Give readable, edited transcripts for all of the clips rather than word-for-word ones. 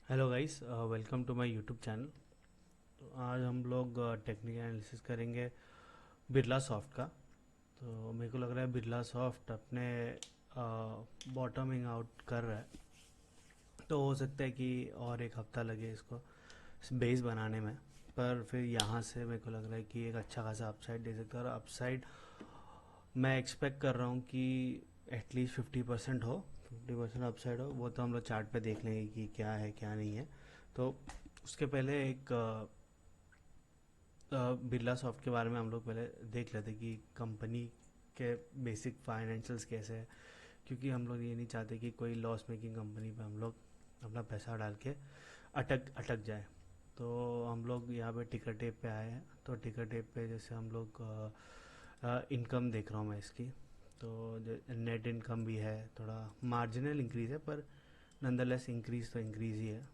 Hello guys, welcome to my YouTube channel. तो आज हम लोग टेक्निकल एनालिसिस करेंगे बिरला सॉफ्ट का। तो मेरे को लग रहा है बिरला सॉफ्ट अपने बॉटमिंग आउट कर रहा है। तो हो सकता है कि और एक हफ्ता लगे इसको बेस बनाने में, पर फिर यहाँ से मेरे को लग रहा है कि एक अच्छा खासा अपसाइड दे सकता है। और अपसाइड मैं एक्सपेक्ट कर रहा हूँ कि एटलीस्ट 50% हो, 50% अपसाइड हो। वो तो हम लोग चार्ट पे देख लेंगे कि क्या है क्या नहीं है। तो उसके पहले एक बिरला सॉफ्ट के बारे में हम लोग पहले देख लेते कि कंपनी के बेसिक फाइनेंशियल्स कैसे है, क्योंकि हम लोग ये नहीं चाहते कि कोई लॉस मेकिंग कंपनी पे हम लोग अपना पैसा डाल के अटक अटक जाए। तो हम लोग यहाँ पे टिकर टेप पे आए हैं। तो टिकर टेप पे जैसे हम लोग इनकम देख रहा हूँ मैं इसकी। तो नेट इनकम भी है, थोड़ा मार्जिनल इंक्रीज है, पर नंदरलेस इंक्रीज तो इंक्रीज ही है।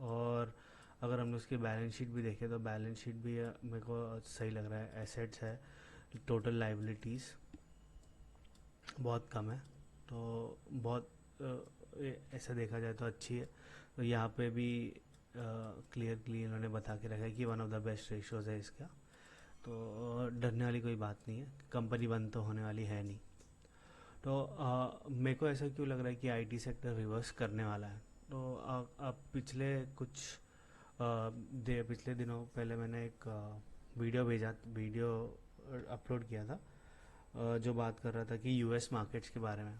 और अगर हम उसकी बैलेंस शीट भी देखें तो बैलेंस शीट भी मेरे को सही लग रहा है। एसेट्स है, टोटल लाइबिलिटीज़ बहुत कम है। तो बहुत ऐसा देखा जाए तो अच्छी है। तो यहाँ पे भी क्लियरली इन्होंने बता के रखा है कि one of the best ratios है इसका। तो डरने वाली कोई बात नहीं है, कंपनी बंद तो होने वाली है नहीं। तो मेरे को ऐसा क्यों लग रहा है कि आईटी सेक्टर रिवर्स करने वाला है। तो अब पिछले दिनों पहले मैंने एक वीडियो अपलोड किया था, जो बात कर रहा था कि यूएस मार्केट्स के बारे में।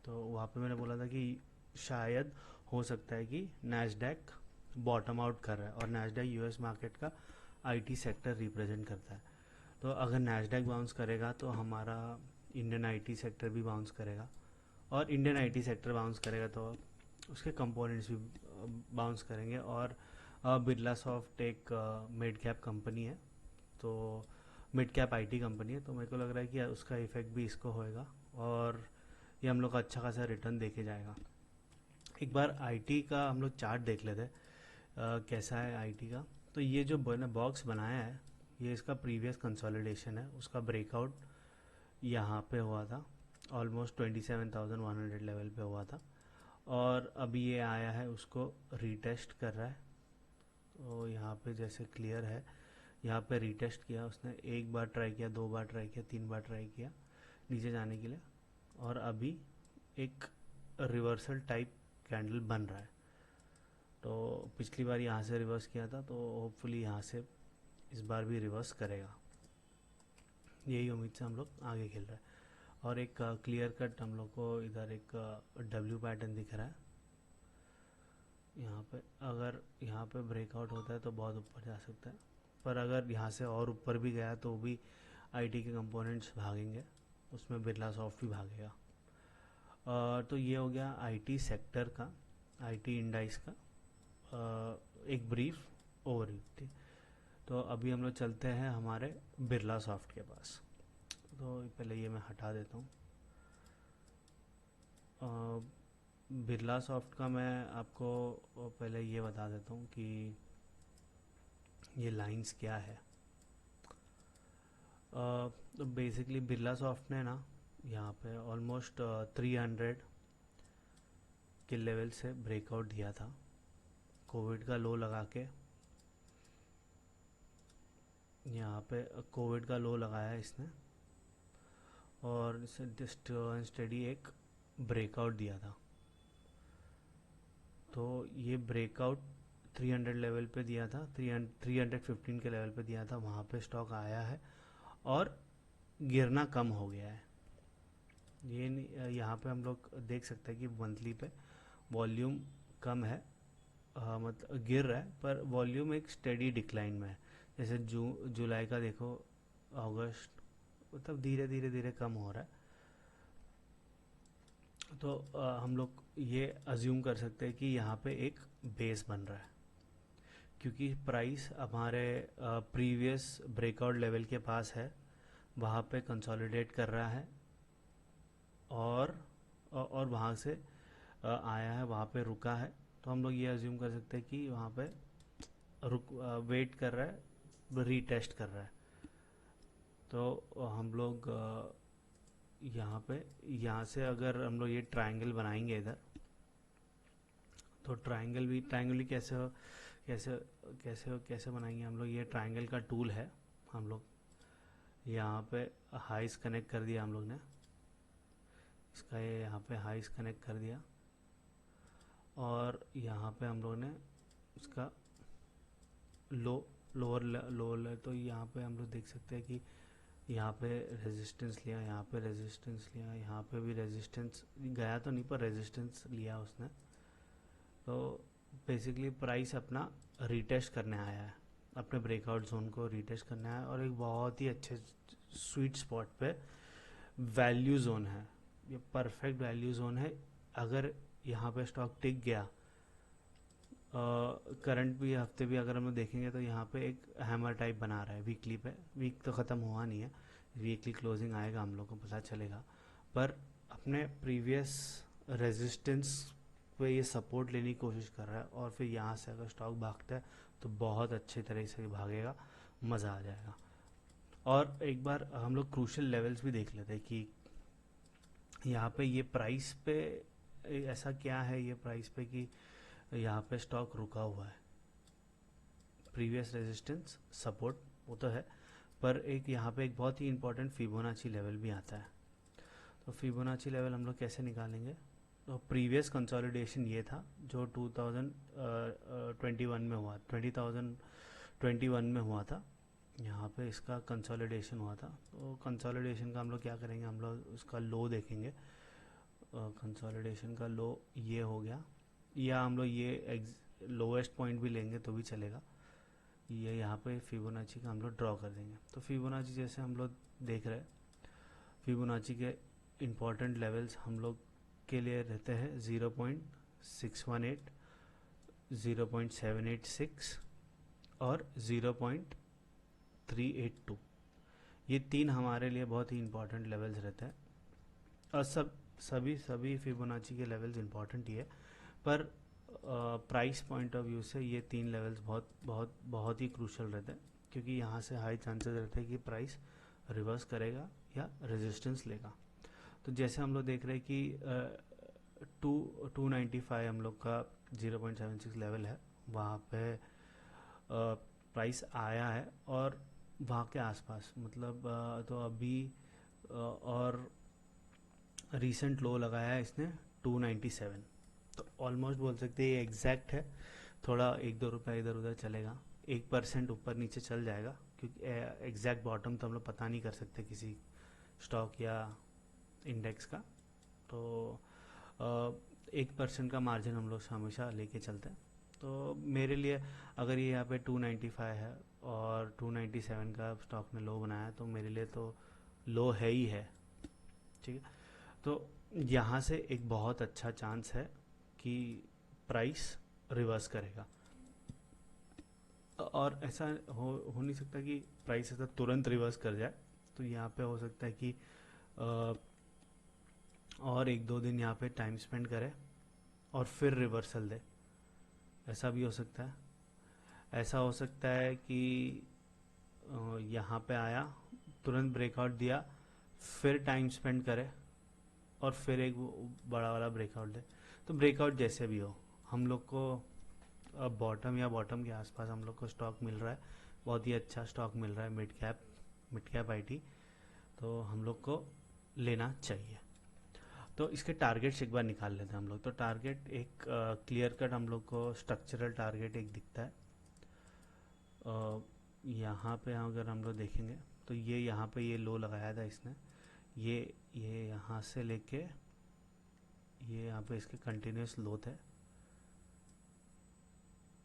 तो वहाँ पे मैंने बोला था कि शायद हो सकता है कि नैस्डैक बॉटम आउट कर रहा है, और नैस्डैक यूएस मार्केट का आईटी सेक्टर रिप्रेजेंट करता है। तो अगर नैस्डैक बाउंस करेगा तो हमारा इंडियन आईटी सेक्टर भी बाउंस करेगा, और इंडियन आईटी सेक्टर बाउंस करेगा तो उसके कंपोनेंट्स भी बाउंस करेंगे। और बिरला सॉफ्ट एक मिड कैप कंपनी है, तो मिड कैप आईटी कंपनी है। तो मेरे को लग रहा है कि उसका इफेक्ट भी इसको होएगा, और ये हम लोग का अच्छा खासा रिटर्न देके जाएगा। एक बार आईटी का हम लोग चार्ट देख लेते हैं, कैसा है आईटी का। तो ये जो बॉक्स बनाया है, ये इसका प्रीवियस कंसोलिडेशन है। उसका ब्रेकआउट यहाँ पे हुआ था, ऑलमोस्ट 27,100 लेवल पे हुआ था, और अभी ये आया है उसको रीटेस्ट कर रहा है। तो यहाँ पे जैसे क्लियर है, यहाँ पे रीटेस्ट किया उसने, एक बार ट्राई किया, दो बार ट्राई किया, तीन बार ट्राई किया नीचे जाने के लिए, और अभी एक रिवर्सल टाइप कैंडल बन रहा है। तो पिछली बार यहाँ से रिवर्स किया था, तो होपफुली यहाँ से इस बार भी रिवर्स करेगा, यही उम्मीद से हम लोग आगे खेल रहे हैं। और एक क्लियर कट हम लोग को इधर एक डब्ल्यू पैटर्न दिख रहा है यहाँ पे। अगर यहाँ पे ब्रेकआउट होता है तो बहुत ऊपर जा सकता है, पर अगर यहाँ से और ऊपर भी गया तो भी आईटी के कंपोनेंट्स भागेंगे, उसमें बिरला सॉफ्ट भी भागेगा। तो ये हो गया आईटी सेक्टर का, आईटी इंडाइस का एक ब्रीफ ओवरव्यू। ठीक, तो अभी हम लोग चलते हैं हमारे बिरला सॉफ्ट के पास। तो पहले ये मैं हटा देता हूँ। बिरला सॉफ्ट का मैं आपको पहले ये बता देता हूँ कि ये लाइंस क्या है। तो बेसिकली बिरला सॉफ्ट ने ना यहाँ पे ऑलमोस्ट 300 के लेवल से ब्रेकआउट दिया था, कोविड का लो लगा के। यहाँ पे कोविड का लो लगाया है इसने, और इसे स्टडी एक ब्रेकआउट दिया था। तो ये ब्रेकआउट 300 लेवल पे दिया था, 315 के लेवल पे दिया था, वहाँ पे स्टॉक आया है और गिरना कम हो गया है। ये यहाँ पे हम लोग देख सकते हैं कि मंथली पे वॉल्यूम कम है, मतलब गिर रहा है, पर वॉल्यूम एक स्टेडी डिक्लाइन में है। जैसे जुलाई का देखो, अगस्त, मतलब धीरे धीरे धीरे कम हो रहा है। तो हम लोग ये अज्यूम कर सकते हैं कि यहाँ पे एक बेस बन रहा है, क्योंकि प्राइस हमारे प्रीवियस ब्रेकआउट लेवल के पास है, वहाँ पे कंसोलिडेट कर रहा है, और वहाँ से आया है, वहाँ पे रुका है। तो हम लोग ये अज्यूम कर सकते हैं कि वहाँ पे वेट कर रहा है, रीटेस्ट कर रहा है। तो हम लोग यहाँ पे, यहाँ से अगर हम लोग ये ट्रायंगल बनाएंगे इधर, तो ट्रायंगल भी कैसे कैसे बनाएंगे हम लोग। ये ट्रायंगल का टूल है। हम लोग यहाँ पे हाइस कनेक्ट कर दिया हम लोग ने, इसका ये यहाँ पे हाइस कनेक्ट कर दिया, और यहाँ पे हम लोग ने उसका लो लोअर तो यहाँ पे हम लोग देख सकते हैं कि यहाँ पे रेजिस्टेंस लिया, यहाँ पे रेजिस्टेंस लिया, यहाँ पे भी रेजिस्टेंस गया तो नहीं पर रेजिस्टेंस लिया उसने। तो बेसिकली प्राइस अपना रीटेस्ट करने आया है, अपने ब्रेकआउट जोन को रीटेस्ट करने आया है, और एक बहुत ही अच्छे स्वीट स्पॉट पे वैल्यू जोन है। ये परफेक्ट वैल्यू जोन है। अगर यहाँ पे स्टॉक टिक गया, करंट भी हफ्ते भी अगर हम लोग देखेंगे तो यहाँ पे एक हैमर टाइप बना रहा है वीकली पे। वीक तो ख़त्म हुआ नहीं है, वीकली क्लोजिंग आएगा, हम लोग को पता चलेगा। पर अपने प्रीवियस रेजिस्टेंस पे ये सपोर्ट लेने की कोशिश कर रहा है, और फिर यहाँ से अगर स्टॉक भागता है तो बहुत अच्छे तरह से भागेगा, मज़ा आ जाएगा। और एक बार हम लोग क्रूशल लेवल्स भी देख लेते हैं कि यहाँ पे ये प्राइस पे ऐसा क्या है, ये प्राइस पे कि यहाँ पे स्टॉक रुका हुआ है। प्रीवियस रेजिस्टेंस सपोर्ट वो तो है, पर एक यहाँ पे एक बहुत ही इंपॉर्टेंट फिबोनाची लेवल भी आता है। तो फिबोनाची लेवल हम लोग कैसे निकालेंगे। तो प्रीवियस कंसोलिडेशन ये था जो 2021 में हुआ, 2021 में हुआ था। यहाँ पे इसका कंसोलिडेशन हुआ था। तो कंसोलिडेशन का हम लोग क्या करेंगे, हम लोग उसका लो देखेंगे। कंसोलिडेशन का लो ये हो गया, या हम लोग ये लोएस्ट पॉइंट भी लेंगे तो भी चलेगा। ये यहाँ पे फिबोनाची का हम लोग ड्रॉ कर देंगे। तो फिबोनाची जैसे हम लोग देख रहे हैं, फिबोनाची के इम्पॉर्टेंट लेवल्स हम लोग के लिए रहते हैं 0.618, 0.786 और 0.382। ये तीन हमारे लिए बहुत ही इंपॉर्टेंट लेवल्स रहते हैं। और सभी फिबोनाची के लेवल्स इंपॉर्टेंट ही है, पर प्राइस पॉइंट ऑफ व्यू से ये तीन लेवल्स बहुत बहुत बहुत ही क्रूशल रहते हैं, क्योंकि यहाँ से हाई चांसेस रहते हैं कि प्राइस रिवर्स करेगा या रेजिस्टेंस लेगा। तो जैसे हम लोग देख रहे हैं कि 295 हम लोग का 0.76 लेवल है, वहाँ पे प्राइस आया है, और वहाँ के आसपास मतलब तो अभी और रीसेंट लो लगाया है इसने 297। तो ऑलमोस्ट बोल सकते हैं ये एग्जैक्ट है। थोड़ा 1-2 रुपये इधर उधर चलेगा, 1% ऊपर नीचे चल जाएगा, क्योंकि एग्जैक्ट बॉटम तो हम लोग पता नहीं कर सकते किसी स्टॉक या इंडेक्स का। तो 1% का मार्जिन हम लोग हमेशा लेके चलते हैं। तो मेरे लिए अगर ये यहाँ पे 295 है और 297 का स्टॉक ने लो बनाया, तो मेरे लिए तो लो है ही है, ठीक है। तो यहाँ से एक बहुत अच्छा चांस है कि प्राइस रिवर्स करेगा, और ऐसा हो नहीं सकता कि प्राइस ऐसा तुरंत रिवर्स कर जाए। तो यहाँ पे हो सकता है कि और 1-2 दिन यहाँ पे टाइम स्पेंड करे और फिर रिवर्सल दे, ऐसा भी हो सकता है। ऐसा हो सकता है कि यहाँ पे आया, तुरंत ब्रेकआउट दिया, फिर टाइम स्पेंड करे और फिर एक बड़ा वाला ब्रेकआउट दे। तो ब्रेकआउट जैसे भी हो, हम लोग को बॉटम या बॉटम के आसपास हम लोग को स्टॉक मिल रहा है, बहुत ही अच्छा स्टॉक मिल रहा है, मिड कैप आईटी, तो हम लोग को लेना चाहिए। तो इसके टारगेट्स एक बार निकाल लेते हैं हम लोग। तो टारगेट एक क्लियर कट हम लोग को स्ट्रक्चरल टारगेट एक दिखता है। यहाँ पे अगर हम लोग देखेंगे तो ये यहाँ पे ये लो लगाया था इसने, ये यहाँ से लेके ये यहाँ पे इसके कंटिन्यूस लो थे।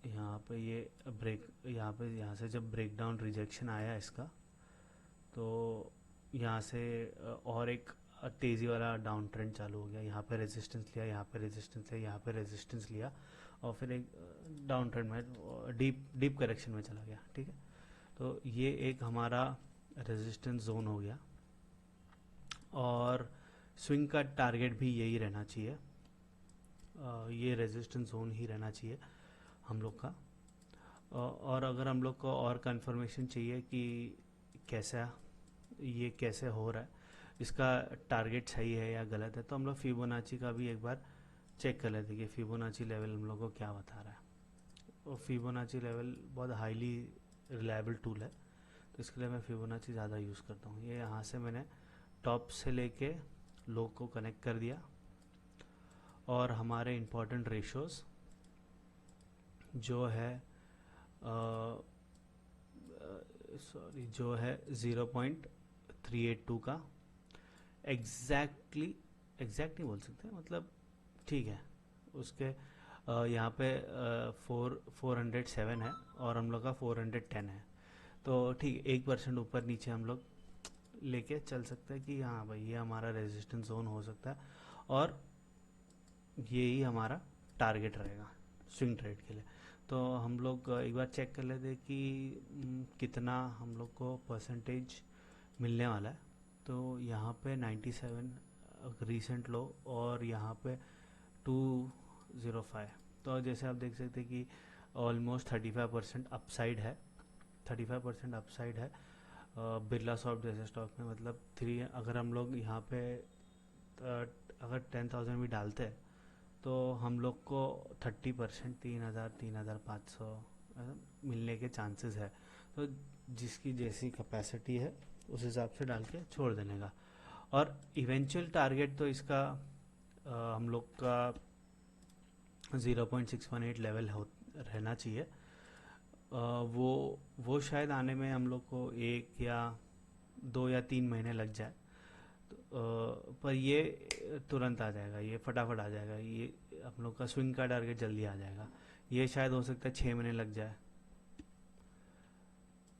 यहाँ पे ये यहाँ से जब ब्रेकडाउन रिजेक्शन आया इसका, तो यहाँ से और एक तेज़ी वाला डाउन ट्रेंड चालू हो गया। यहाँ पे रेजिस्टेंस लिया, यहाँ पे रेजिस्टेंस लिया, यहाँ पे रेजिस्टेंस लिया, और फिर एक डाउन ट्रेंड में डीप करेक्शन में चला गया, ठीक है। तो ये एक हमारा रेजिस्टेंस जोन हो गया, और स्विंग का टारगेट भी यही रहना चाहिए, ये रेजिस्टेंस जोन ही रहना चाहिए हम लोग का। और अगर हम लोग को और कंफर्मेशन चाहिए कि कैसे हो रहा है, इसका टारगेट सही है या गलत है, तो हम लोग फिबोनाची का भी एक बार चेक कर लेते कि फिबोनाची लेवल हम लोग को क्या बता रहा है। और फिबोनाची लेवल बहुत हाईली रिलायबल टूल है, तो इसके लिए मैं फिबोनाची ज़्यादा यूज़ करता हूँ। ये यहाँ से मैंने टॉप से लेके लो को कनेक्ट कर दिया, और हमारे इम्पोर्टेंट रेशोज़ जो है जो है 0.382 का एग्जैक्ट नहीं बोल सकते, मतलब ठीक है, उसके यहाँ पे 407 है और हम लोग का 410 है, तो ठीक है 1% ऊपर नीचे हम लोग लेके चल सकते हैं कि हाँ भाई ये हमारा रेजिस्टेंस जोन हो सकता है, और यही हमारा टारगेट रहेगा स्विंग ट्रेड के लिए। तो हम लोग एक बार चेक कर लेते कि कितना हम लोग को परसेंटेज मिलने वाला है। तो यहाँ पे 97 रीसेंट लो, और यहाँ पे 205। तो जैसे आप देख सकते हैं कि ऑलमोस्ट 35% अपसाइड है, 35% अपसाइड है बिरला सॉफ्ट जैसे स्टॉक में। मतलब अगर हम लोग यहाँ पे अगर 10,000 भी डालते हैं तो हम लोग को 30% 3,500 मिलने के चांसेस है। तो जिसकी जैसी कैपेसिटी है उस हिसाब से डाल के छोड़ देने का। और इवेंचुअल टारगेट तो इसका हम लोग का 0.618 लेवल रहना चाहिए। वो शायद आने में हम लोग को 1 या 2 या 3 महीने लग जाए, पर ये तुरंत आ जाएगा, ये फटाफट आ जाएगा। ये हम लोग का स्विंग का टारगेट जल्दी आ जाएगा। ये शायद हो सकता है 6 महीने लग जाए,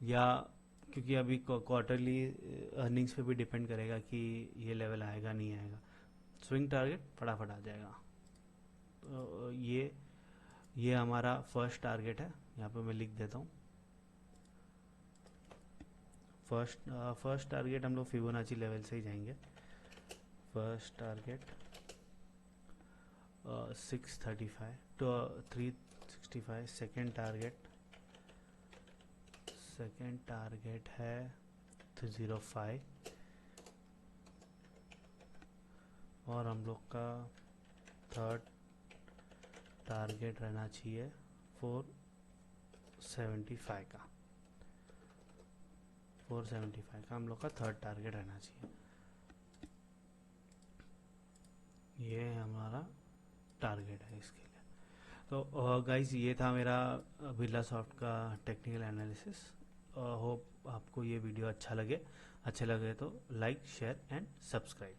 या क्योंकि अभी क्वार्टरली अर्निंग्स पे भी डिपेंड करेगा कि ये लेवल आएगा नहीं आएगा। स्विंग टारगेट फटाफट आ जाएगा। तो ये हमारा फर्स्ट टारगेट है, यहाँ पे मैं लिख देता हूँ। फर्स्ट टारगेट हम लोग फिबोनाची लेवल से ही जाएंगे। First target 635 to 365। Second target है 305, और हम लोग का थर्ड टारगेट रहना चाहिए 475 का। 475 का हम लोग का थर्ड टारगेट रहना चाहिए। ये हमारा टारगेट है इसके लिए। तो गाइज ये था मेरा बिरला सॉफ्ट का टेक्निकल एनालिसिस। होप आपको ये वीडियो अच्छा लगे तो लाइक शेयर एंड सब्सक्राइब।